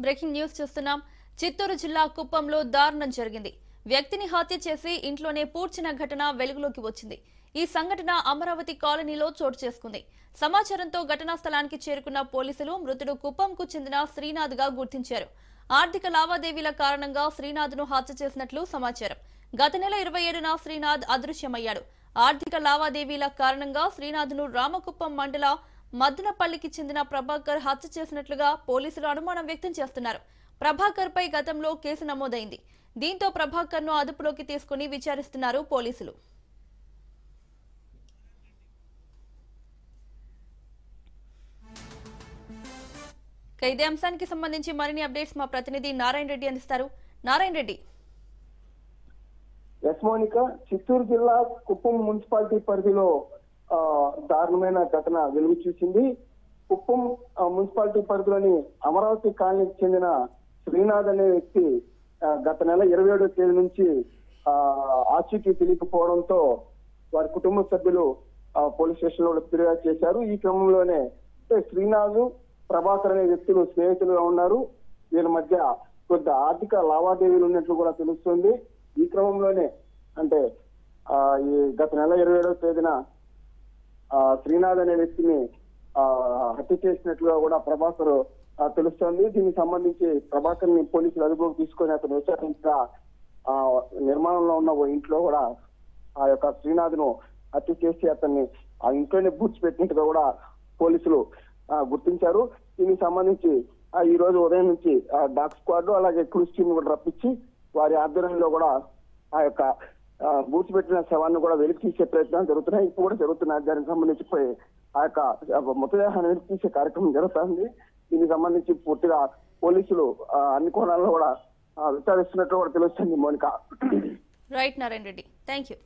Breaking news చూస్తున్నాం. చిత్తూరు జిల్లా కుప్పంలో దారుణం జరిగింది. వ్యక్తిని హత్య చేసి ఇంట్లోనే పూడ్చిన ఘటన వెలుగులోకి వచ్చింది. ఈ సంఘటన అమరావతి కాలనీలో చోటు చేసుకుంది. సమాచారంతో ఘటనా స్థలానికి చేరుకున్న పోలీసులు మృతుడు కుప్పంకు చెందిన శ్రీనాథ్ గా గుర్తించారు. ఆర్థిక లావాదేవీల కారణంగా శ్రీనాథ్ ను హత్య చేసినట్లు సమాచారం. గత నెల 27న శ్రీనాథ్ అదృశ్యమయ్యాడు. ఆర్థిక లావాదేవీల కారణంగా శ్రీనాథ్ ను రామకుప్పం మండల మద్దనపల్లికి చెందిన ప్రభాకర్ హత్య చేసినట్లుగా పోలీసులు అనుమానం వ్యక్తం చేస్తున్నారు. ప్రభాకర్ పై గతంలో కేసు నమోదైంది. దీంతో ప్రభాకర్ ను అదుపులోకి తీసుకుని విచారిస్తున్నారు పోలీసులు. ఇదే అంశానికి సంబంధించి మరిన్ని అప్డేట్స్ మా ప్రతినిధి నారాయణ రెడ్డి అందిస్తారు. నారాయణ రెడ్డి. యస్మోనిక, చిత్తూరు జిల్లా కుప్పం మున్సిపాలిటీ పరిధిలో దారుణమైన ఘటన వెలుగు చూసింది. కుప్పం మున్సిపాలిటీ పరిధిలోని అమరావతి కాలనీకి చెందిన శ్రీనాథ్ అనే వ్యక్తి గత నెల 27వ తేదీ నుంచి ఆచూకీ తెలియకపోవడంతో వారి కుటుంబ సభ్యులు పోలీస్ స్టేషన్ లో ఫిర్యాదు చేశారు. ఈ క్రమంలోనే శ్రీనాథ్, ప్రభాకర్ అనే వ్యక్తులు స్నేహితులుగా ఉన్నారు. వీళ్ళ మధ్య కొద్ది ఆర్థిక లావాదేవీలు ఉన్నట్లు కూడా తెలుస్తుంది. ఈ క్రమంలోనే అంటే ఈ గత నెల 27వ తేదీన శ్రీనాథ్ అనే వ్యక్తిని హత్య చేసినట్లుగా కూడా ప్రభాకర్ తెలుస్తోంది. దీనికి సంబంధించి ప్రభాకర్ ని పోలీసులు అదుపులోకి తీసుకొని అతను విచారించగా నిర్మాణంలో ఉన్న ఓ ఇంట్లో కూడా ఆ యొక్క శ్రీనాథ్ ను హత్య చేసి అతన్ని ఆ ఇంట్లోనే పూడ్చిపెట్టినట్టుగా కూడా పోలీసులు గుర్తించారు. దీనికి సంబంధించి ఈ రోజు ఉదయం నుంచి డాగ్ స్క్వాడ్ అలాగే క్రూజ్ టీమ్ కూడా రప్పించి వారి ఆధ్వర్యంలో కూడా ఆ యొక్క పూడ్చిపెట్టిన శవాన్ని కూడా వెలికి తీసే ప్రయత్నాలు జరుగుతున్నాయి. ఇప్పుడు కూడా జరుగుతున్నాయి. దానికి సంబంధించి ఆ యొక్క మృతదేహాన్ని వెలికి తీసే కార్యక్రమం జరుగుతుంది. దీనికి సంబంధించి పూర్తిగా పోలీసులు అన్ని కోణాల్లో కూడా విచారిస్తున్నట్లు కూడా తెలుస్తుంది. Monika. Right Narayana Reddy, thank you.